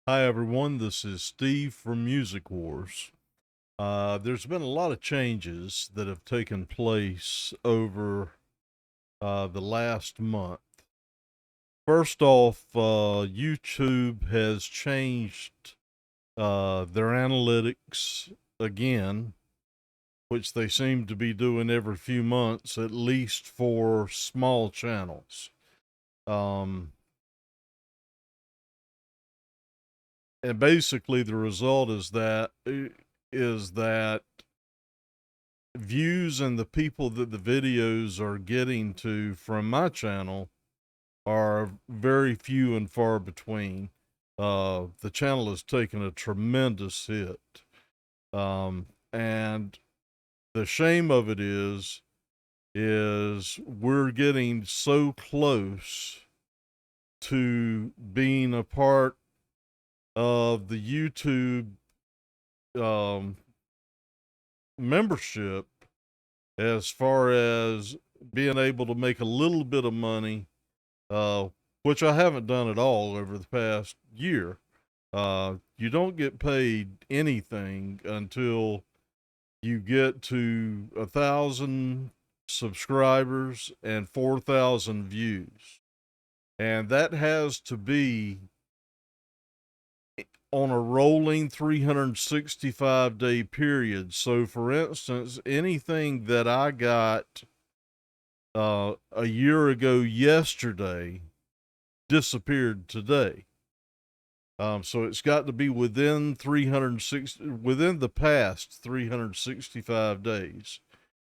Hi everyone, this is Steve from Music Wars. There's been a lot of changes that have taken place over the last month. First off, YouTube has changed their analytics again, which they seem to be doing every few months, at least for small channels. And basically, the result is that views and the people that the videos are getting to from my channel are very few and far between. The channel has taken a tremendous hit. And the shame of it is we're getting so close to being a part of the YouTube um, membership as far as being able to make a little bit of money, uh, which I haven't done at all over the past year. You don't get paid anything until you get to 1,000 subscribers and 4,000 views. And that has to be on a rolling 365-day period. So, for instance, anything that I got a year ago yesterday disappeared today. So it's got to be within the past 365 days.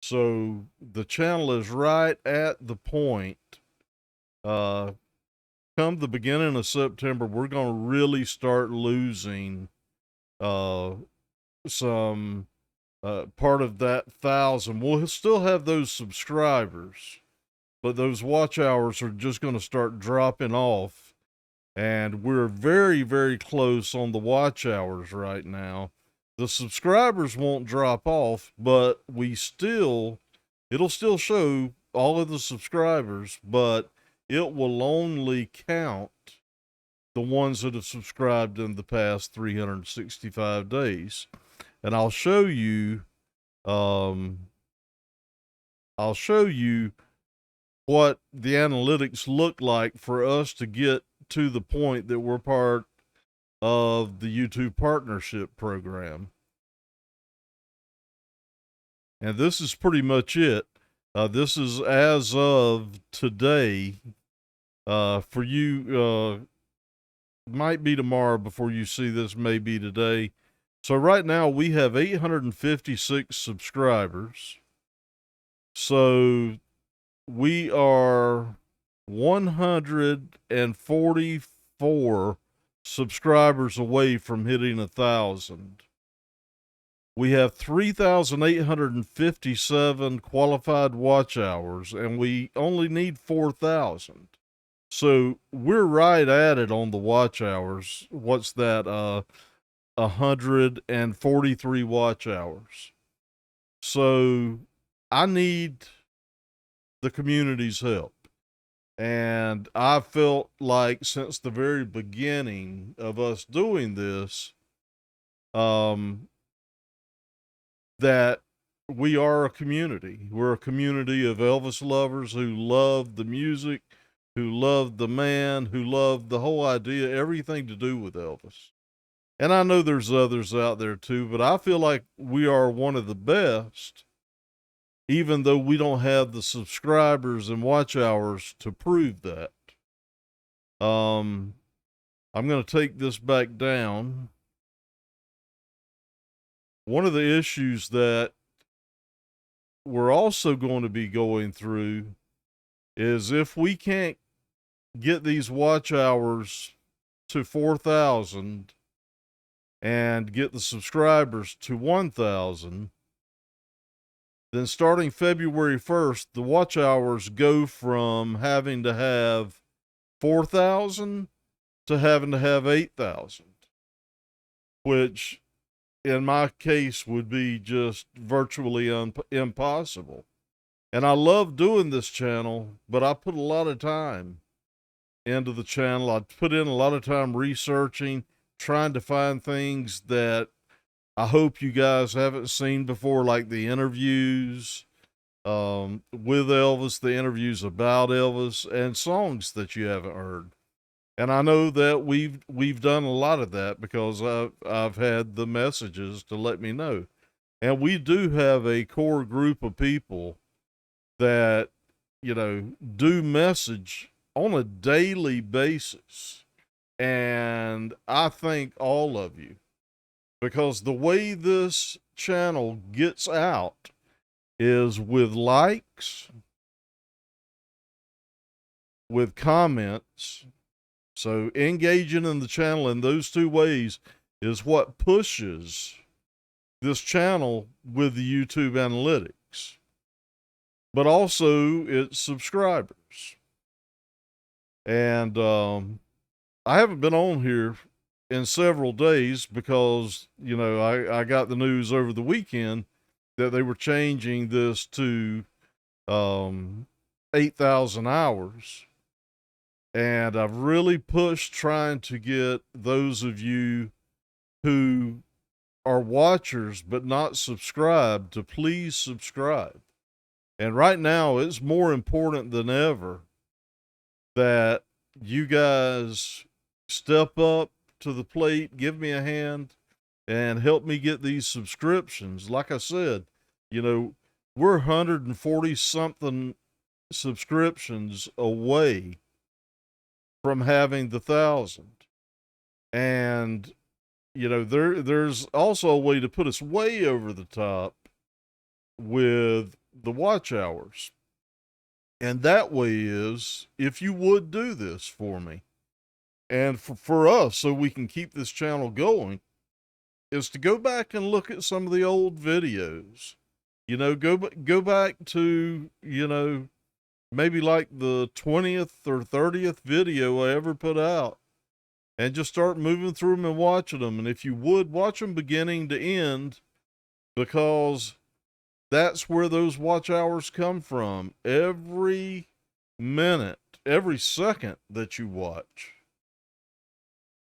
So the channel is right at the point. Come the beginning of September, we're going to really start losing uh, some part of that thousand. We'll still have those subscribers, but those watch hours are just going to start dropping off. And we're very, very close on the watch hours right now. The subscribers won't drop off, but it'll still show all of the subscribers, but it will only count the ones that have subscribed in the past 365 days. And um, I'll show you what the analytics look like for us to get to the point that we're part of the YouTube partnership program. And this is pretty much it. This is as of today. For you, might be tomorrow before you see this, may be today. So right now we have 856 subscribers. So we are 144 subscribers away from hitting 1,000. We have 3,857 qualified watch hours, and we only need 4,000. So we're right at it on the watch hours. What's that? 143 watch hours. So I need the community's help. And I felt like since the very beginning of us doing this, um, that we are a community. We're a community of Elvis lovers who love the music, who love the man, who love the whole idea, everything to do with Elvis. And I know there's others out there too, but I feel like we are one of the best, even though we don't have the subscribers and watch hours to prove that. Um, I'm going to take this back down. One of the issues that we're also going to be going through is if we can't get these watch hours to 4,000 and get the subscribers to 1,000, then starting February 1st, the watch hours go from having to have 4,000 to having to have 8,000, which in my case would be just virtually impossible. And I love doing this channel, but I put a lot of time into the channel. I put in a lot of time researching, trying to find things that I hope you guys haven't seen before, like the interviews with Elvis, the interviews about Elvis, and songs that you haven't heard. And I know that we've done a lot of that because I've had the messages to let me know. And we do have a core group of people that, do message on a daily basis. And I thank all of you because the way this channel gets out is with likes, with comments. So engaging in the channel in those two ways is what pushes this channel with the YouTube analytics, but also its subscribers. And I haven't been on here in several days because, I got the news over the weekend that they were changing this to 8,000 hours. And I've really pushed trying to get those of you who are watchers but not subscribed to please subscribe. And right now, it's more important than ever that you guys step up to the plate, give me a hand, and help me get these subscriptions. Like I said, we're 140 something subscriptions away from having the 1,000. And, there's also a way to put us way over the top with the watch hours. And that way is if you would do this for me and for us, so we can keep this channel going, is to go back and look at some of the old videos. Go back to, maybe like the 20th or 30th video I ever put out, and just start moving through them and watching them. And if you would, watch them beginning to end, because that's where those watch hours come from. Every minute, every second that you watch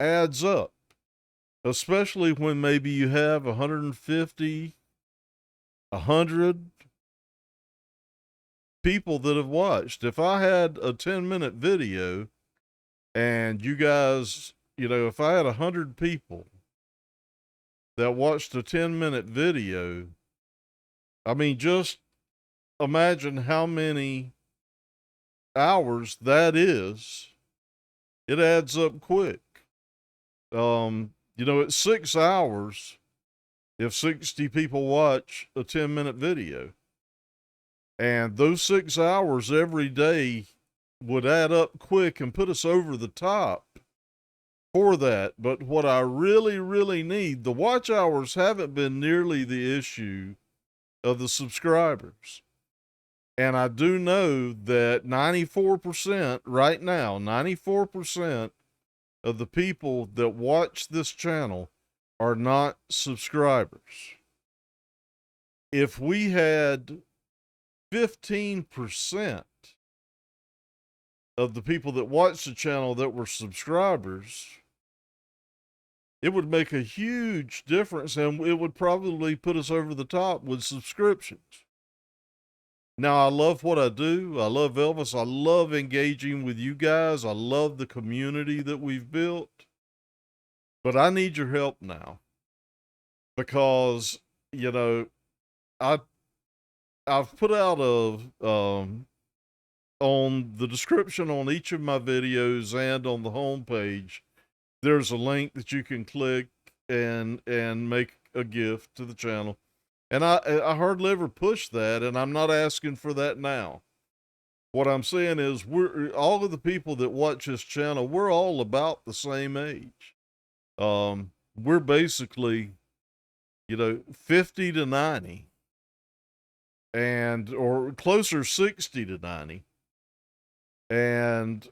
adds up, especially when maybe you have 150, 100 people that have watched. If I had a 10-minute video and you guys, if I had 100 people that watched a 10-minute video, I mean, just imagine how many hours that is. It adds up quick. It's 6 hours if 60 people watch a 10-minute video. And those 6 hours every day would add up quick and put us over the top for that. But what I really, really need, the watch hours haven't been nearly the issue of the subscribers. And I do know that 94% right now, 94% of the people that watch this channel are not subscribers. If we had 15% of the people that watch the channel that were subscribers, it would make a huge difference, and it would probably put us over the top with subscriptions. Now, I love what I do. I love Elvis. I love engaging with you guys. I love the community that we've built. But I need your help now because, I've put out on the description on each of my videos and on the homepage, there's a link that you can click and make a gift to the channel. And I hardly ever push that, and I'm not asking for that now. What I'm saying is we're all of the people that watch this channel, we're all about the same age. We're basically, 50 to 90 or closer 60 to 90. And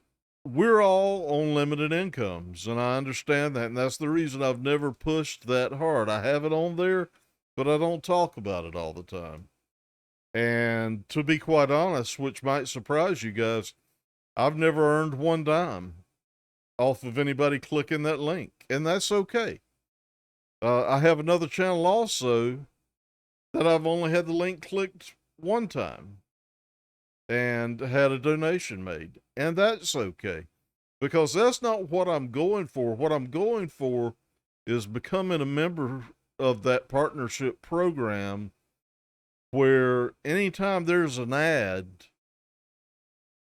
we're all on limited incomes, and I understand that. And that's the reason I've never pushed that hard. I have it on there, but I don't talk about it all the time. And to be quite honest, which might surprise you guys, I've never earned one dime off of anybody clicking that link. and that's okay. I have another channel also that I've only had the link clicked one time and had a donation made, and that's okay, because that's not what I'm going for. What I'm going for is becoming a member of that partnership program, where anytime there's an ad,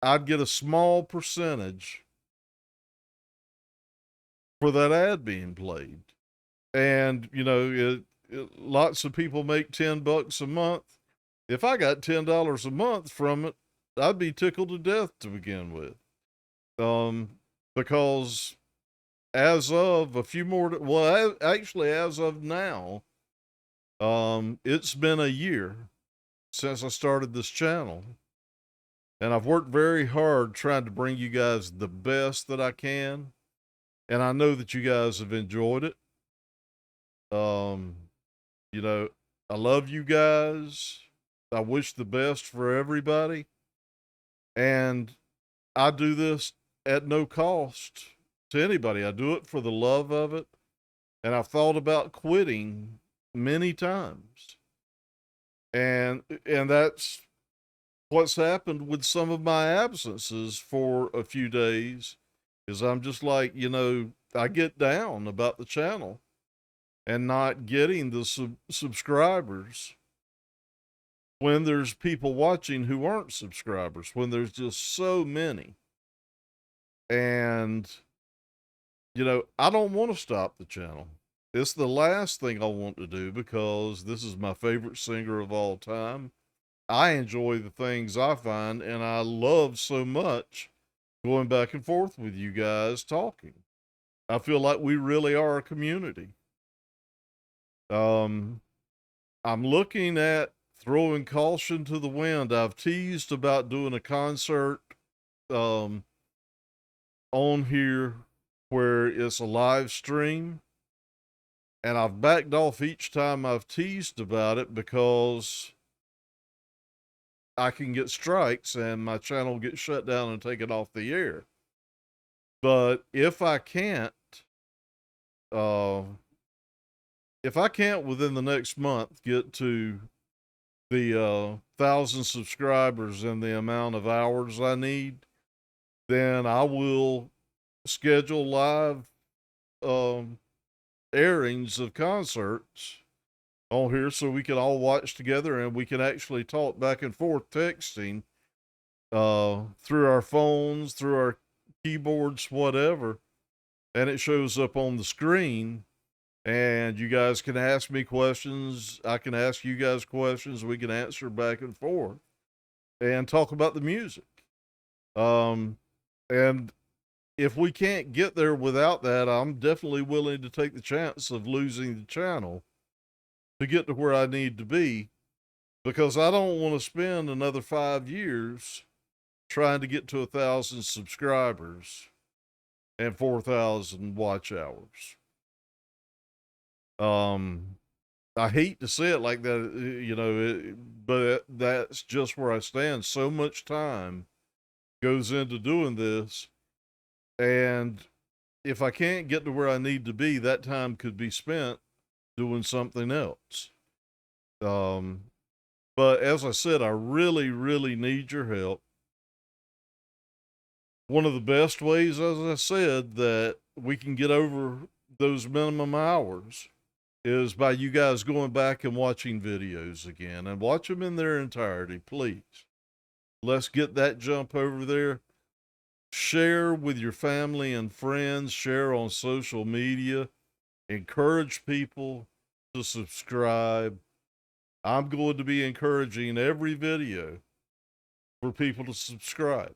I'd get a small percentage for that ad being played. And, you know, lots of people make $10 a month. If I got $10 a month from it, I'd be tickled to death to begin with. Because as of a few more, well, actually, as of now, it's been a year since I started this channel, and I've worked very hard trying to bring you guys the best that I can, and I know that you guys have enjoyed it. Um, you know, I love you guys. I wish the best for everybody, and I do this at no cost to anybody. I do it for the love of it, and I've thought about quitting many times. And that's what's happened with some of my absences for a few days, is I'm just like, you know, I get down about the channel and not getting the subscribers when there's people watching who aren't subscribers, when there's just so many. And, you know, I don't want to stop the channel. It's the last thing I want to do, because this is my favorite singer of all time. I enjoy the things I find, and I love so much going back and forth with you guys talking. I feel like we really are a community. I'm looking at throwing caution to the wind. I've teased about doing a concert um, on here where it's a live stream, and I've backed off each time I've teased about it, because I can get strikes and my channel gets shut down and taken off the air. But uh, if I can't within the next month get to the 1,000 subscribers and the amount of hours I need, then I will schedule live um, airings of concerts on here, so we can all watch together and we can actually talk back and forth texting through our phones, through our keyboards, whatever, and it shows up on the screen. And you guys can ask me questions. I can ask you guys questions. We can answer back and forth and talk about the music. And if we can't get there without that, I'm definitely willing to take the chance of losing the channel to get to where I need to be, because I don't want to spend another 5 years trying to get to 1,000 subscribers and 4,000 watch hours. I hate to say it like that, you know, but that's just where I stand. So much time goes into doing this, and if I can't get to where I need to be, that time could be spent doing something else. But as I said, I really, really need your help. One of the best ways, as I said, that we can get over those minimum hours is by you guys going back and watching videos again, and watch them in their entirety, please. Let's get that jump over there. Share with your family and friends, share on social media, encourage people to subscribe. I'm going to be encouraging every video for people to subscribe.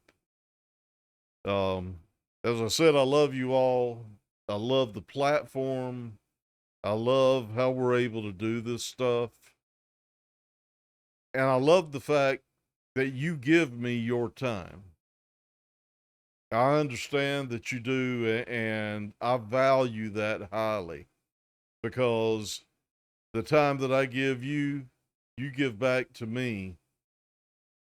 As I said, I love you all. I love the platform. I love how we're able to do this stuff. And I love the fact that you give me your time. I understand that you do, and I value that highly, because the time that I give you, you give back to me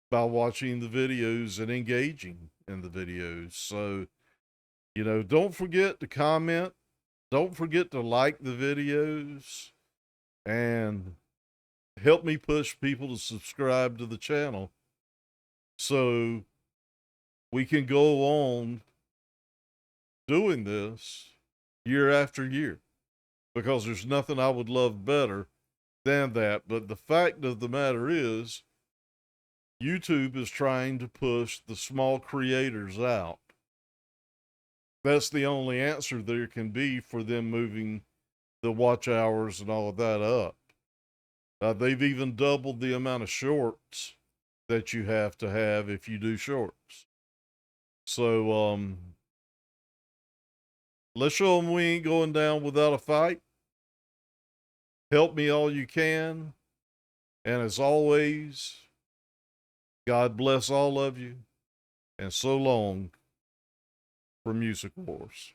by watching the videos and engaging in the videos. So, you know, don't forget to comment. don't forget to like the videos and help me push people to subscribe to the channel so we can go on doing this year after year, because there's nothing I would love better than that. But the fact of the matter is, YouTube is trying to push the small creators out. That's the only answer there can be for them moving the watch hours and all of that up. They've even doubled the amount of shorts that you have to have if you do shorts. So, let's show them we ain't going down without a fight. Help me all you can. And as always, God bless all of you. And so long for Music Wars.